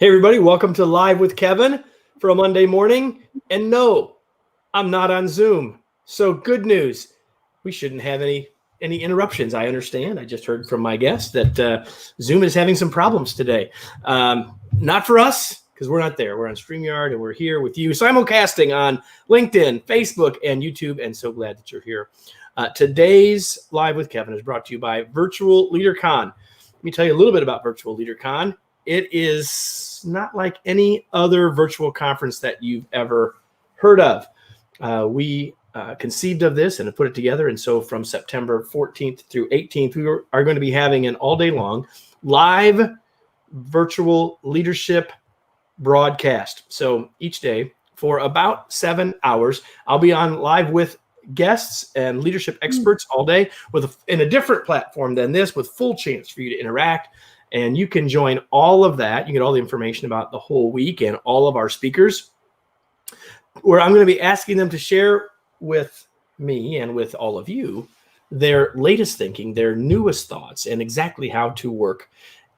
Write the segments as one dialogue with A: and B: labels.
A: Hey, everybody, welcome to Live with Kevin for a Monday morning. And no, I'm not on Zoom. So good news. We shouldn't have any interruptions. I understand. I just heard from my guest that Zoom is having some problems today. Not for us, because we're not there. We're on StreamYard, and we're here with you simulcasting on LinkedIn, Facebook, and YouTube, and so glad that you're here. Today's Live with Kevin is brought to you by Virtual LeaderCon. Let me tell you a little bit about Virtual LeaderCon. It is not like any other virtual conference that you've ever heard of. We conceived of this and have put it together. And so from September 14th through 18th, we are going to be having an all day long live virtual leadership broadcast. So each day for about 7 hours, I'll be on live with guests and leadership experts all day in a different platform than this, with full chance for you to interact. And you can join all of that. You get all the information about the whole week and all of our speakers, where I'm going to be asking them to share with me and with all of you their latest thinking, their newest thoughts, and exactly how to work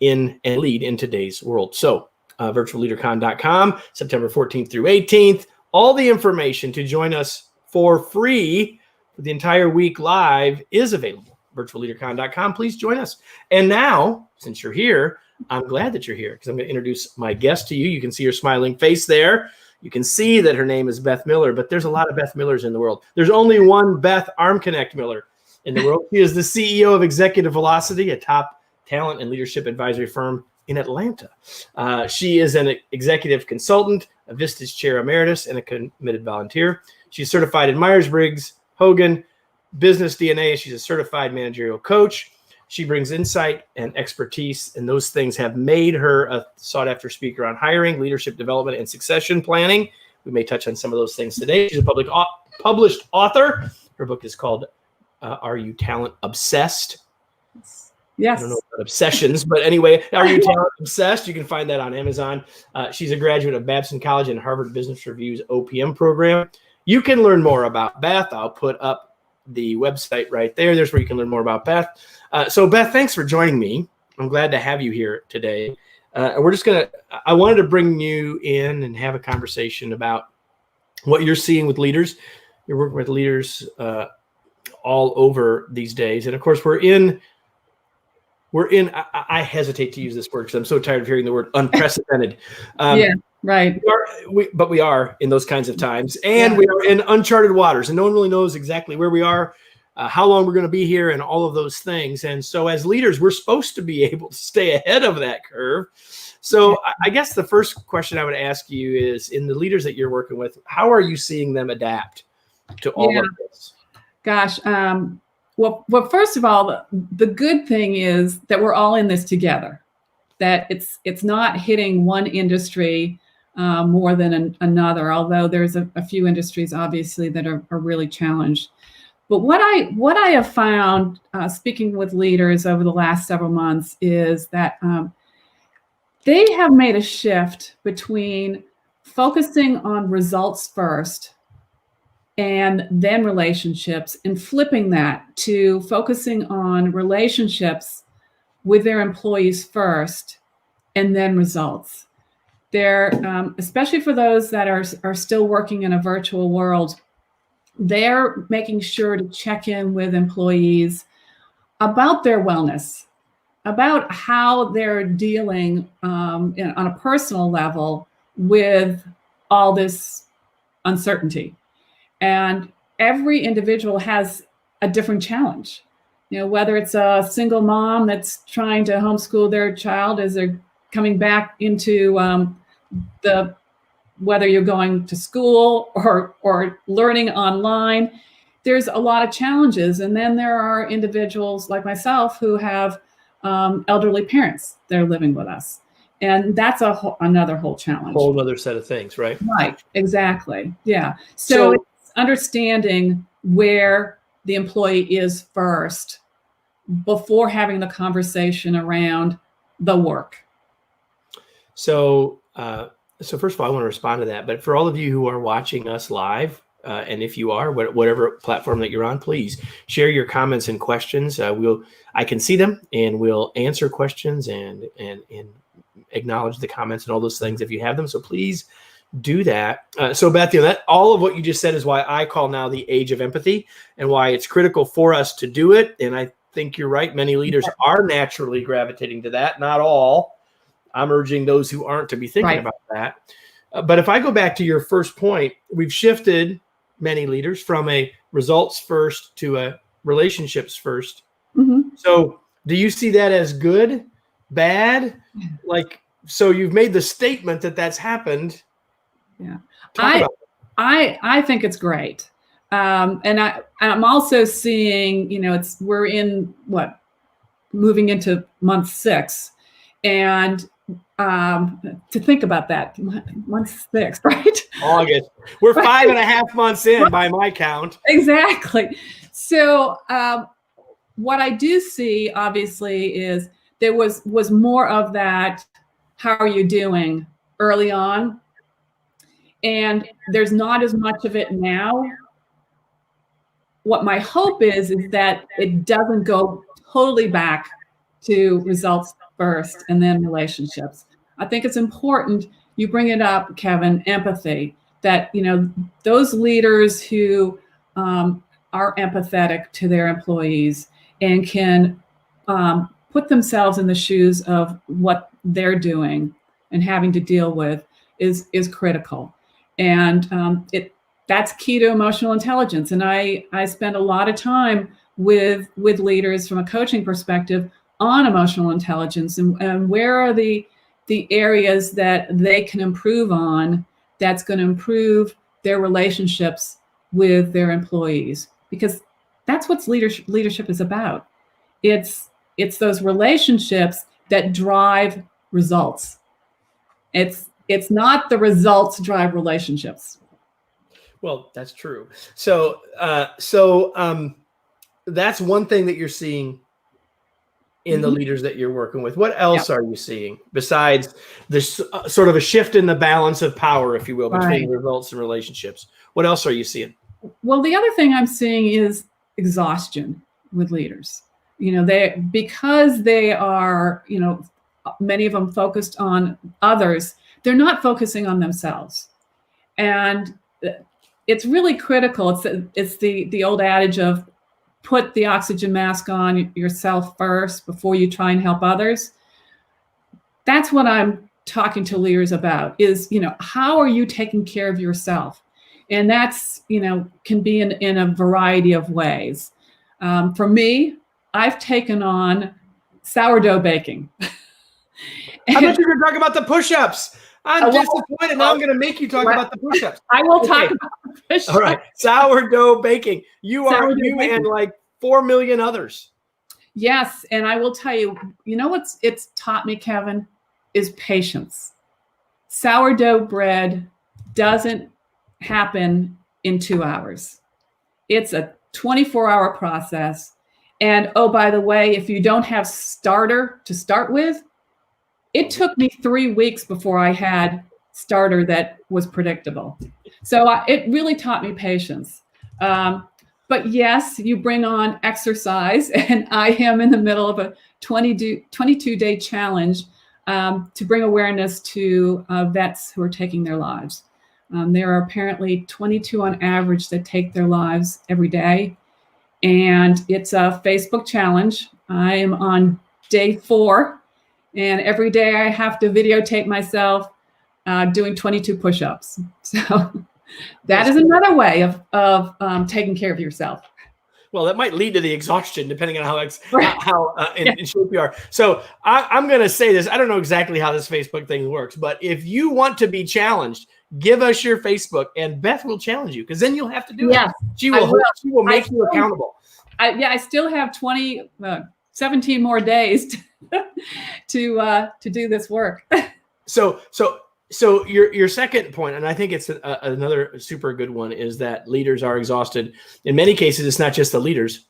A: in and lead in today's world. So virtualleadercon.com, September 14th through 18th, all the information to join us for free for the entire week live is available. virtualleadercon.com. Please join us. And now, since you're here, I'm glad that you're here, because I'm going to introduce my guest to you. You can see her smiling face there. You can see that her name is Beth Miller, but there's a lot of Beth Millers in the world. There's only one Beth ArmConnect Miller in the world. She is the CEO of Executive Velocity, a top talent and leadership advisory firm in Atlanta. She is an executive consultant, a Vista's chair emeritus, and a committed volunteer. She's certified in Myers-Briggs, Hogan, Business DNA. She's a certified managerial coach. She brings insight and expertise, and those things have made her a sought-after speaker on hiring, leadership development, and succession planning. We may touch on some of those things today. She's a published author. Her book is called Are You Talent Obsessed?
B: Yes.
A: I don't know about obsessions, but anyway, Are You Talent Obsessed? You can find that on Amazon. She's a graduate of Babson College and Harvard Business Review's OPM program. You can learn more about Beth. I'll put up the website right there. There's where you can learn more about Beth. So Beth, thanks for joining me. I'm glad to have you here today. I wanted to bring you in and have a conversation about what you're seeing with leaders. You're working with leaders all over these days. And of course, I hesitate to use this word because I'm so tired of hearing the word unprecedented.
B: Yeah, right.
A: But we are in those kinds of times, and we are in uncharted waters, and no one really knows exactly where we are, how long we're going to be here, and all of those things. And so as leaders, we're supposed to be able to stay ahead of that curve. So I guess the first question I would ask you is, in the leaders that you're working with, how are you seeing them adapt to all of this?
B: Gosh, well, first of all, the good thing is that we're all in this together, that it's not hitting one industry more than another, although there's a few industries, obviously, that are really challenged. But what I have found, speaking with leaders over the last several months, is that they have made a shift between focusing on results first and then relationships, and flipping that to focusing on relationships with their employees first and then results. They're, especially for those that are still working in a virtual world, they're making sure to check in with employees about their wellness, about how they're dealing on a personal level with all this uncertainty. And every individual has a different challenge. You know, whether it's a single mom that's trying to homeschool their child as they're coming back into whether you're going to school or learning online, there's a lot of challenges. And then there are individuals like myself who have elderly parents that are living with us. And that's another whole challenge.
A: Whole other set of things, right?
B: Right, exactly. Yeah. So it's understanding where the employee is first before having the conversation around the work.
A: So first of all, I want to respond to that. But for all of you who are watching us live, and if you are, whatever platform that you're on, please share your comments and questions. I can see them, and we'll answer questions and acknowledge the comments and all those things if you have them. So please do that. So Beth, that all of what you just said is why I call now the age of empathy, and why it's critical for us to do it. And I think you're right. Many leaders are naturally gravitating to that. Not all. I'm urging those who aren't to be thinking about that. But if I go back to your first point, we've shifted many leaders from a results first to a relationships first.
B: Mm-hmm.
A: So do you see that as good, bad? So you've made the statement that that's happened.
B: Yeah, I think it's great. And I'm also seeing, we're moving into month 6, and to think about that, month 6, right?
A: August. We're 5.5 months in by my count.
B: Exactly. So what I do see, obviously, is there was more of that, how are you doing, early on. And there's not as much of it now. What my hope is that it doesn't go totally back to results first and then relationships. I think it's important, you bring it up, Kevin, empathy, that, those leaders who are empathetic to their employees and can put themselves in the shoes of what they're doing and having to deal with is critical. And that's key to emotional intelligence. And I spend a lot of time with leaders from a coaching perspective on emotional intelligence and where are the areas that they can improve on that's going to improve their relationships with their employees, because that's what leadership is about. It's those relationships that drive results. It's not the results drive relationships.
A: Well, that's true. So that's one thing that you're seeing in the leaders that you're working with. What else are you seeing besides this sort of a shift in the balance of power, if you will, between results and relationships? What else are you seeing?
B: Well, the other thing I'm seeing is exhaustion with leaders. Because they are, many of them focused on others, they're not focusing on themselves. And it's really critical. It's the old adage of put the oxygen mask on yourself first before you try and help others. That's what I'm talking to leaders about is, how are you taking care of yourself? And that's, can be in a variety of ways. For me, I've taken on sourdough baking.
A: I thought you were going to talk about the push-ups. I'm disappointed. Now I'm going to make you talk about the push-ups.
B: I will talk about the push-ups.
A: All right. Sourdough baking. You and like 4 million others.
B: Yes. And I will tell you, what's it's taught me, Kevin, is patience. Sourdough bread doesn't happen in 2 hours. It's a 24-hour process. And oh, by the way, if you don't have starter to start with, it took me 3 weeks before I had starter that was predictable. So it really taught me patience. But yes, you bring on exercise, and I am in the middle of a 22-day challenge to bring awareness to vets who are taking their lives. There are apparently 22 on average that take their lives every day. And it's a Facebook challenge. I am on day 4. And every day I have to videotape myself doing 22 push-ups. So that is another way of taking care of yourself.
A: Well, that might lead to the exhaustion, depending on how in shape you are. So I'm going to say this. I don't know exactly how this Facebook thing works, but if you want to be challenged, give us your Facebook, and Beth will challenge you, because then you'll have to do it. She will make you accountable. I still have 17 more days to do this work. So your second point, and I think it's another super good one, is that leaders are exhausted. In many cases, it's not just the leaders,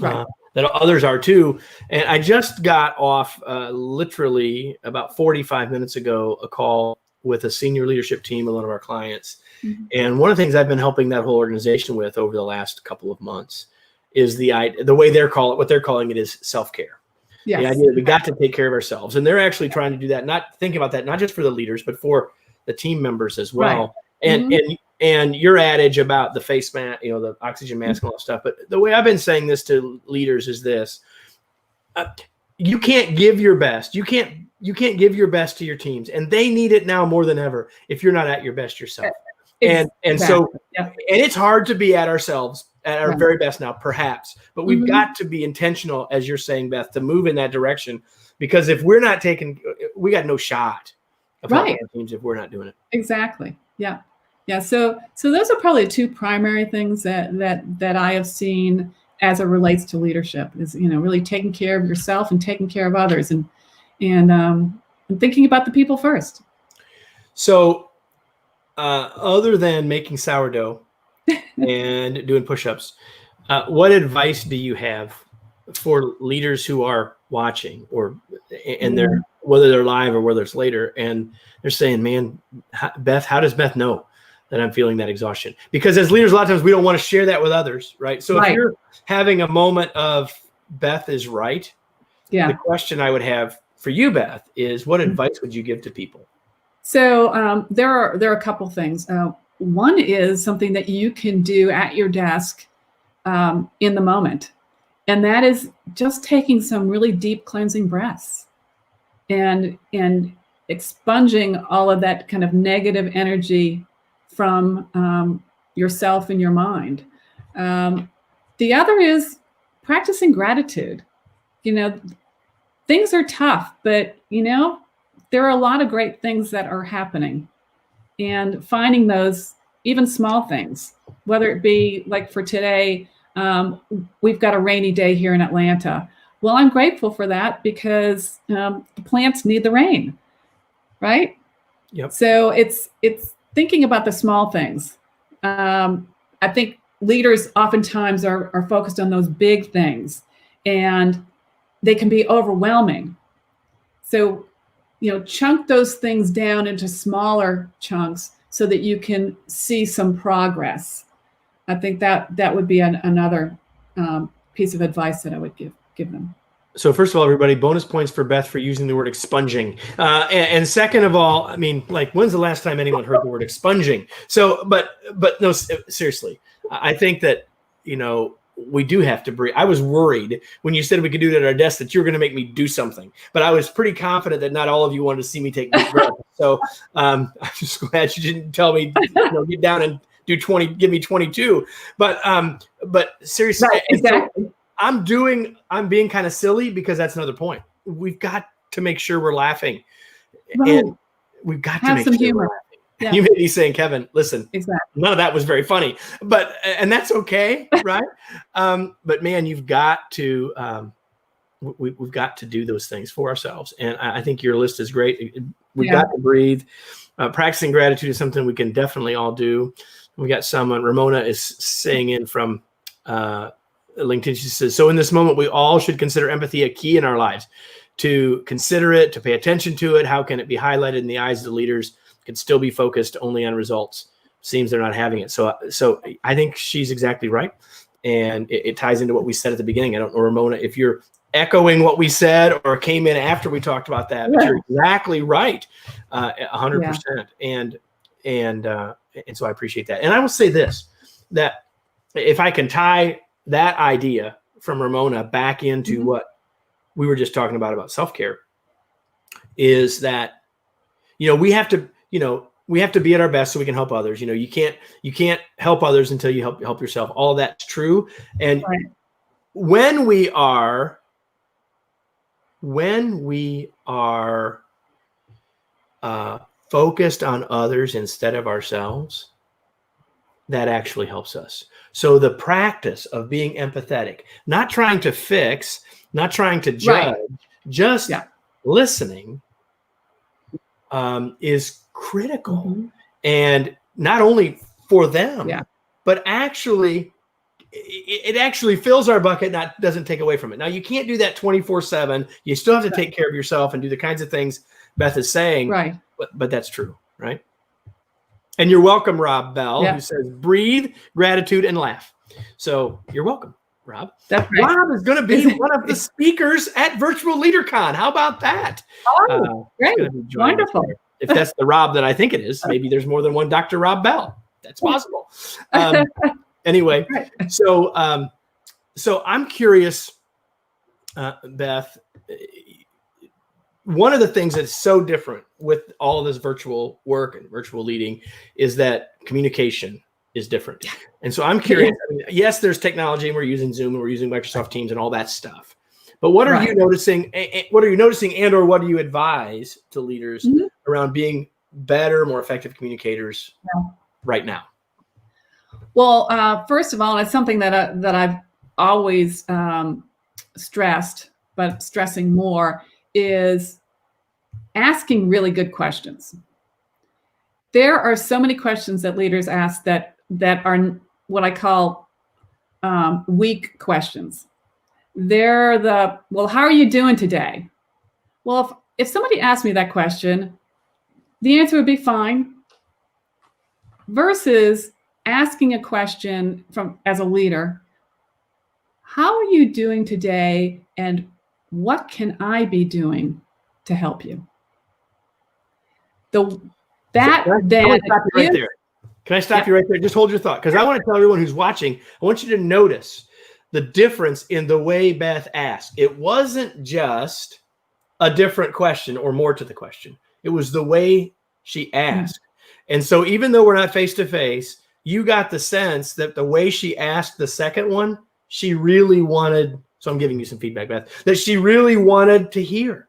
A: that others are too. And I just got off literally about 45 minutes ago, a call with a senior leadership team of one of our clients. Mm-hmm. And one of the things I've been helping that whole organization with over the last couple of months is the way what they're calling it is self-care.
B: Yes.
A: The idea that we got to take care of ourselves. And they're actually trying to do that, not thinking about that, not just for the leaders, but for the team members as well.
B: Right.
A: And your adage about the face mask, the oxygen mask and all that stuff. But the way I've been saying this to leaders is this: you can't give your best. You can't give your best to your teams, and they need it now more than ever if you're not at your best yourself. And so, and it's hard to be at ourselves at our very best now, perhaps, but we've got to be intentional, as you're saying, Beth, to move in that direction, because if we're not we got no shot of helping our teams if we're not doing it.
B: Exactly. Yeah. Yeah. So those are probably two primary things that I have seen as it relates to leadership is, really taking care of yourself and taking care of others and thinking about the people first.
A: So other than making sourdough and doing push-ups, what advice do you have for leaders who are watching and they're, whether they're live or whether it's later, and they're saying, man, Beth, how does Beth know that I'm feeling that exhaustion? Because as leaders, a lot of times we don't want to share that with others, right? So if you're having a moment of Beth is right, the question I would have for you, Beth, is what advice would you give to people?
B: So there are a couple things. One is something that you can do at your desk in the moment, and that is just taking some really deep cleansing breaths and expunging all of that kind of negative energy from yourself and your mind. The other is practicing gratitude. Things are tough, but there are a lot of great things that are happening, and finding those even small things, whether it be like for today, we've got a rainy day here in Atlanta. Well, I'm grateful for that because the plants need the rain, right?
A: Yep.
B: So it's thinking about the small things. I think leaders oftentimes are focused on those big things, and they can be overwhelming. So, chunk those things down into smaller chunks so that you can see some progress. I think that would be another piece of advice that I would give them.
A: So first of all, everybody, bonus points for Beth for using the word expunging. And second of all, I mean, when's the last time anyone heard the word expunging? So, but no, seriously, I think that, we do have to breathe. I was worried when you said we could do it at our desk that you were going to make me do something, but I was pretty confident that not all of you wanted to see me take deep breaths. So I'm just glad you didn't tell me, get down and do 20, give me 22. But seriously,
B: right, exactly.
A: So I'm being kind of silly because that's another point. We've got to make sure we're laughing, and we've got to make
B: some
A: sure
B: humor.
A: we're laughing.
B: Yeah.
A: You may be saying, Kevin, listen, none of that was very funny, and that's okay, right? But man, you've got to, we've got to do those things for ourselves. And I think your list is great. We've got to breathe. Practicing gratitude is something we can definitely all do. We got someone, Ramona is saying in from LinkedIn, she says, so in this moment, we all should consider empathy a key in our lives. To consider it, to pay attention to it, how can it be highlighted in the eyes of the leaders? Could still be focused only on results. Seems they're not having it. So I think she's exactly right. And it ties into what we said at the beginning. I don't know, Ramona, if you're echoing what we said or came in after we talked about that, but you're exactly right. 100%. And so I appreciate that. And I will say this, that if I can tie that idea from Ramona back into what we were just talking about self-care, is that, we have to be at our best so we can help others. You can't help others until you help yourself. All of that's true. And when we are focused on others instead of ourselves, that actually helps us. So the practice of being empathetic, not trying to fix, not trying to judge, just listening, is critical. And not only for them, but actually, it actually fills our bucket, doesn't take away from it. Now, you can't do that 24/7. You still have to take care of yourself and do the kinds of things Beth is saying.
B: Right.
A: But that's true, right? And you're welcome, Rob Bell, who says, breathe, gratitude, and laugh. So you're welcome. Rob.
B: That's right.
A: Rob is going to be one of the speakers at Virtual LeaderCon. How about that?
B: Oh, great. Wonderful.
A: If that's the Rob that I think it is, maybe there's more than one Dr. Rob Bell. That's possible. Anyway, so I'm curious, Beth, one of the things that's so different with all of this virtual work and virtual leading is that communication is different. And so I'm curious, I mean, yes, there's technology and we're using Zoom and we're using Microsoft Teams and all that stuff. But what are you noticing? What are you noticing, and or what do you advise to leaders around being better, more effective communicators right now?
B: Well, first of all, it's something that I've always stressed, but stressing more, is asking really good questions. There are so many questions that leaders ask that are what I call weak questions. They're well, how are you doing today? Well, if somebody asked me that question, the answer would be fine. Versus asking a question as a leader, how are you doing today, and what can I be doing to help you?
A: Can I stop you right there? Just hold your thought, because I want to tell everyone who's watching, I want you to notice the difference in the way Beth asked. It wasn't just a different question or more to the question. It was the way she asked. And so even though we're not face to face, you got the sense that the way she asked the second one, she really wanted, so I'm giving you some feedback, Beth, that she really wanted to hear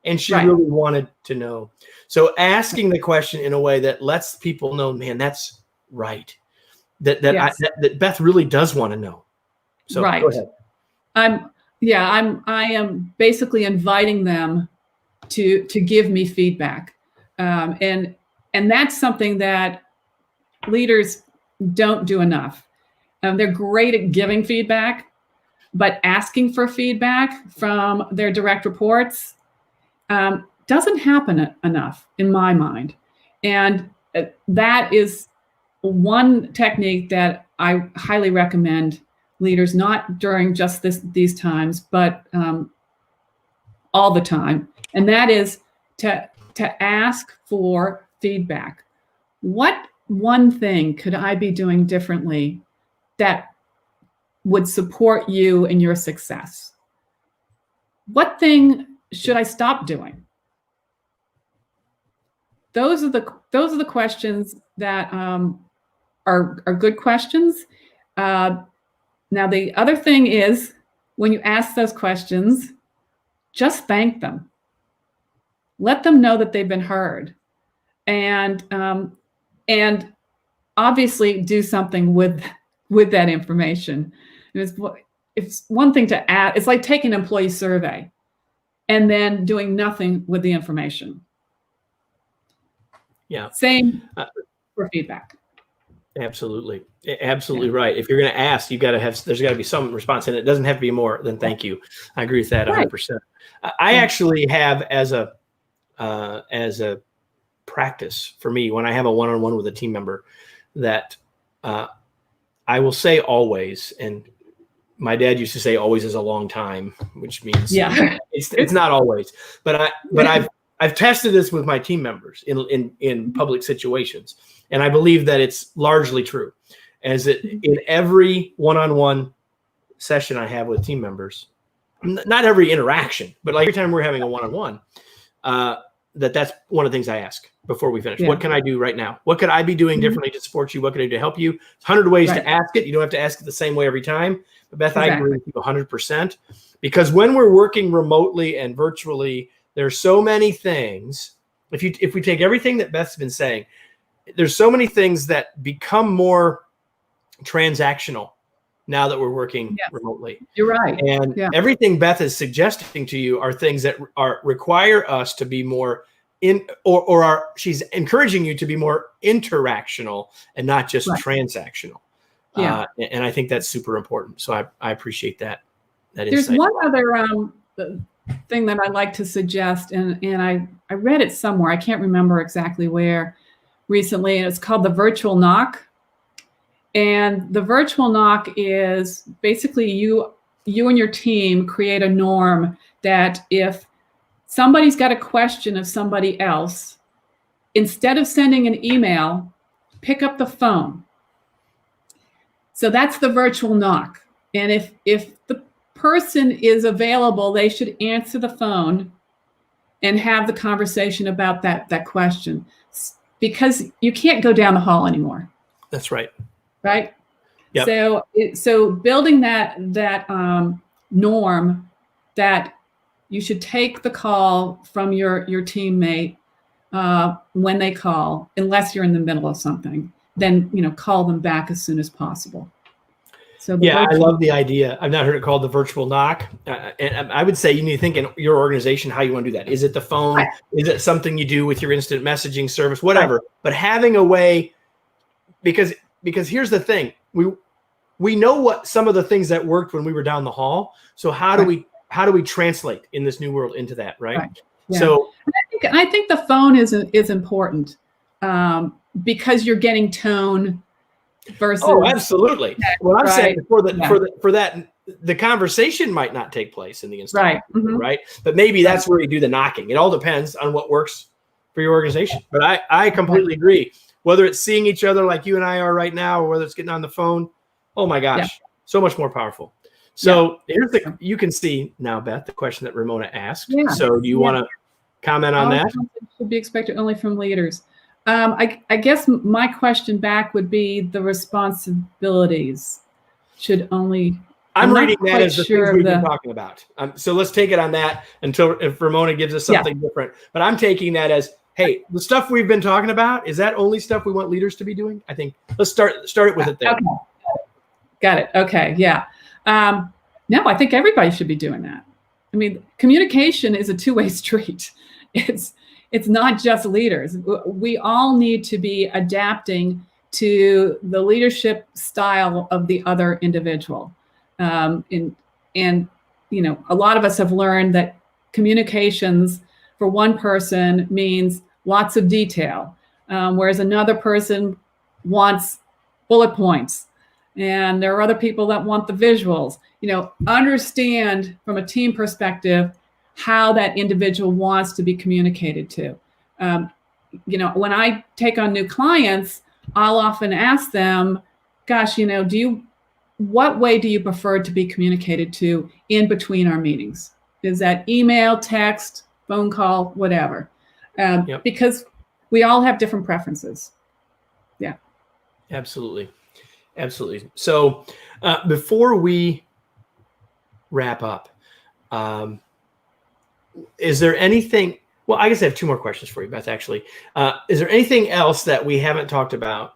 A: and she really wanted to know. So asking the question in a way that lets people know, man, that's right. That Beth really does want to know. So go ahead.
B: I am basically inviting them to give me feedback. And that's something that leaders don't do enough. They're great at giving feedback, but asking for feedback from their direct reports doesn't happen enough in my mind. And that is one technique that I highly recommend leaders, not during just these times, but all the time. And that is to ask for feedback. What one thing could I be doing differently that would support you in your success? What thing should I stop doing? Those are the questions that are good questions. Now, the other thing is, when you ask those questions, just thank them. Let them know that they've been heard, and obviously do something with that information. It's one thing to add. It's like taking an employee survey and then doing nothing with the information.
A: Yeah.
B: Same for feedback.
A: Absolutely right. If you're going to ask, there's got to be some response, and it doesn't have to be more than thank you. I agree with that 100%. I actually have as a practice for me, when I have a one-on-one with a team member, that I will say always, and my dad used to say always is a long time, which means it's not always, but I've tested this with my team members in public situations, and I believe that it's largely true. As in every one-on-one session I have with team members, not every interaction, but like every time we're having a one-on-one, that's one of the things I ask before we finish. What can I do right now? What could I be doing differently to support you? What can I do to help you? 100 ways to ask it. You don't have to ask it the same way every time. But Beth, I agree with you 100%, because when we're working remotely and virtually, there's so many things. If we take everything that Beth's been saying, there's so many things that become more transactional now that we're working remotely.
B: You're right.
A: And everything Beth is suggesting to you are things that require us to be more she's encouraging you to be more interactional and not just transactional. And I think that's super important. So I appreciate that
B: There's
A: insight.
B: one other thing that I'd like to suggest, and I read it somewhere. I can't remember exactly where recently, and it's called the virtual knock. And the virtual knock is basically you and your team create a norm that if somebody's got a question of somebody else, instead of sending an email, pick up the phone. So that's the virtual knock. And if the person is available, they should answer the phone and have the conversation about that question, because you can't go down the hall anymore.
A: That's right.
B: Right.
A: Yep.
B: So building that norm that you should take the call from your teammate when they call, unless you're in the middle of something, then call them back as soon as possible. So
A: I love the idea. I've not heard it called the virtual knock. And I would say you need to think in your organization how you want to do that. Is it the phone? Right. Is it something you do with your instant messaging service? Whatever. Right. But having a way, because here's the thing. We know what some of the things that worked when we were down the hall. So how do we translate in this new world into that, right?
B: Yeah.
A: So
B: I think the phone is important because you're getting tone versus.
A: Oh, absolutely. What I'm saying for that, the conversation might not take place in the instant,
B: right? Mm-hmm.
A: Right? But maybe that's where you do the knocking. It all depends on what works for your organization. But I completely agree. Whether it's seeing each other like you and I are right now, or whether it's getting on the phone, oh my gosh, so much more powerful. So here's you can see now, Beth, the question that Ramona asked. Yeah. So do you want to comment on that?
B: Should be expected only from leaders. I guess my question back would be the responsibilities should only.
A: I'm reading that as the things we've been talking about. So let's take it on that until if Ramona gives us something different. But I'm taking that as, hey, the stuff we've been talking about, is that only stuff we want leaders to be doing? I think let's start it with it there.
B: Okay. Got it. Okay. Yeah. No, I think everybody should be doing that. I mean, communication is a two-way street. It's not just leaders. We all need to be adapting to the leadership style of the other individual. And a lot of us have learned that communications for one person means lots of detail, whereas another person wants bullet points. And there are other people that want the visuals. Understand from a team perspective how that individual wants to be communicated to. When I take on new clients, I'll often ask them, gosh, what way do you prefer to be communicated to in between our meetings? Is that email, text, phone call, whatever? Because we all have different preferences. Yeah.
A: Absolutely. So before we wrap up, is there anything? Well, I guess I have two more questions for you, Beth, actually. Is there anything else that we haven't talked about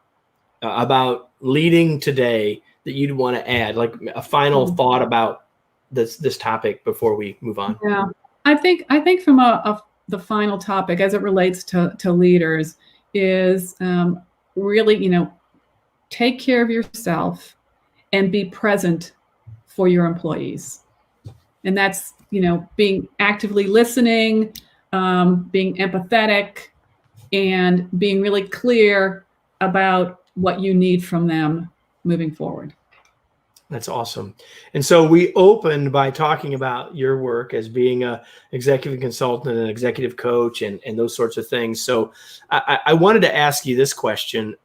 A: leading today that you'd want to add, like a final thought about this topic before we move on?
B: Yeah, I think from the final topic as it relates to leaders is really, take care of yourself and be present for your employees. And that's, being actively listening, being empathetic, and being really clear about what you need from them moving forward.
A: That's awesome. And so we opened by talking about your work as being an executive consultant and an executive coach and those sorts of things. So I wanted to ask you this question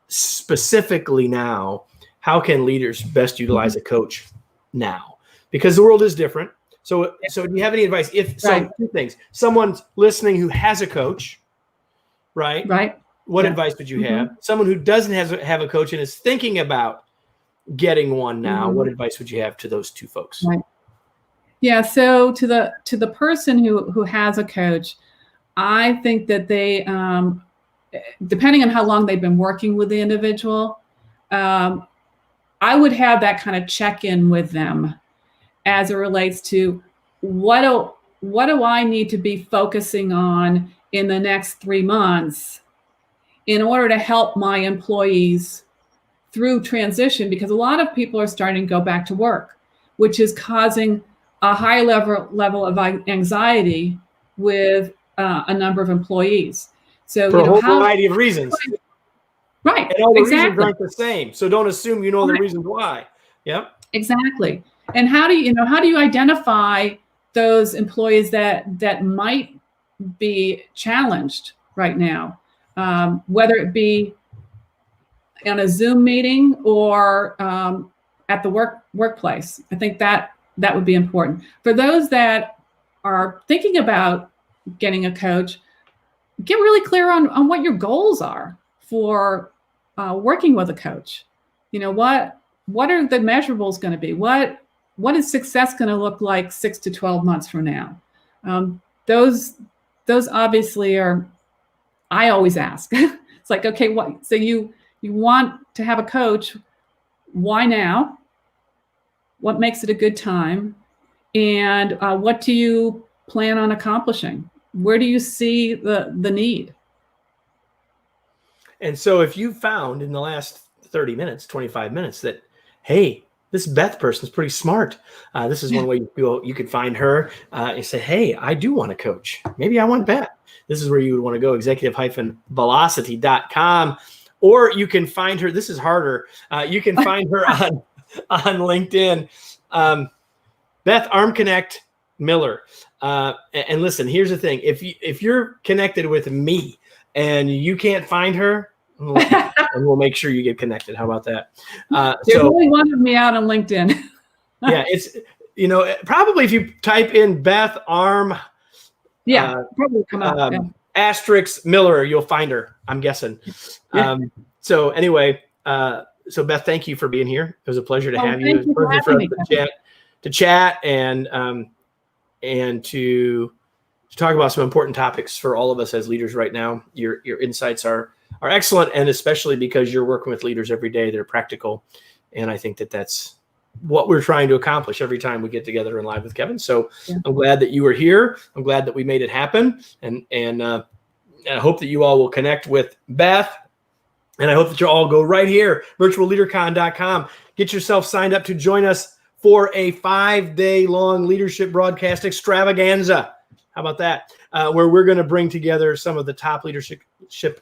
A: specifically now. How can leaders best utilize a coach now? Because the world is different. So do you have any advice? Two things. Someone's listening who has a coach, right?
B: Right.
A: What advice would you have? Someone who doesn't have a coach and is thinking about getting one now, what advice would you have to those two folks?
B: Right. Yeah. So to the person who has a coach, I think that they, depending on how long they've been working with the individual, I would have that kind of check-in with them as it relates to what do I need to be focusing on in the next 3 months in order to help my employees through transition, because a lot of people are starting to go back to work, which is causing a high level of anxiety with a number of employees. So
A: for a whole variety of reasons.
B: Right.
A: And all the reasons
B: Exactly.
A: aren't the same. So don't assume you know the reasons why. Yep.
B: Exactly. And how do you identify those employees that might be challenged right now, whether it be on a Zoom meeting or at the workplace? I think that would be important. For those that are thinking about getting a coach, get really clear on what your goals are for working with a coach. What are the measurables going to be? What is success going to look like 6 to 12 months from now? Those obviously are. I always ask. It's like, okay, what? So you want to have a coach? Why now? What makes it a good time? And what do you plan on accomplishing? Where do you see the need?
A: And so if you found in the last 30 minutes, 25 minutes that, hey, this Beth person's pretty smart. This is one way you could find her and say, hey, I do want to coach. Maybe I want Beth. This is where you would want to go, executive-velocity.com. Or you can find her. This is harder. You can find her on LinkedIn. Beth Armconnect Miller. And listen, here's the thing. If you're connected with me and you can't find her, and we'll make sure you get connected. How about that?
B: There's only one of me out on LinkedIn.
A: Yeah, it's probably if you type in Beth Arm,
B: probably come up.
A: Asterisk Miller, you'll find her. I'm guessing.
B: Yeah.
A: So anyway, so Beth, thank you for being here. It was a pleasure to have you.
B: Thank you for having me.
A: To chat and to talk about some important topics for all of us as leaders right now. Your insights are excellent, and especially because you're working with leaders every day. They're practical, and I think that's what we're trying to accomplish every time we get together and live with Kevin. So I'm glad that you were here. I'm glad that we made it happen, and I hope that you all will connect with Beth, and I hope that you all go right here, virtualleadercon.com. Get yourself signed up to join us for a 5-day-long leadership broadcast extravaganza. How about that? Where we're going to bring together some of the top leadership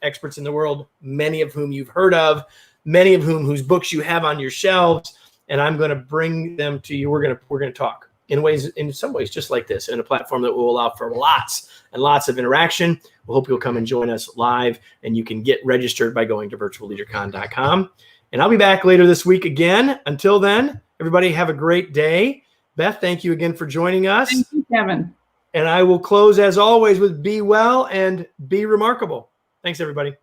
A: experts in the world, many of whom you've heard of, many of whose books you have on your shelves, and I'm going to bring them to you. We're going to talk in some ways just like this, in a platform that will allow for lots and lots of interaction. We hope you'll come and join us live, and you can get registered by going to virtualleadercon.com. And I'll be back later this week again. Until then, everybody have a great day. Beth, thank you again for joining us.
B: Thank you, Kevin.
A: And I will close, as always, with be well and be remarkable. Thanks, everybody.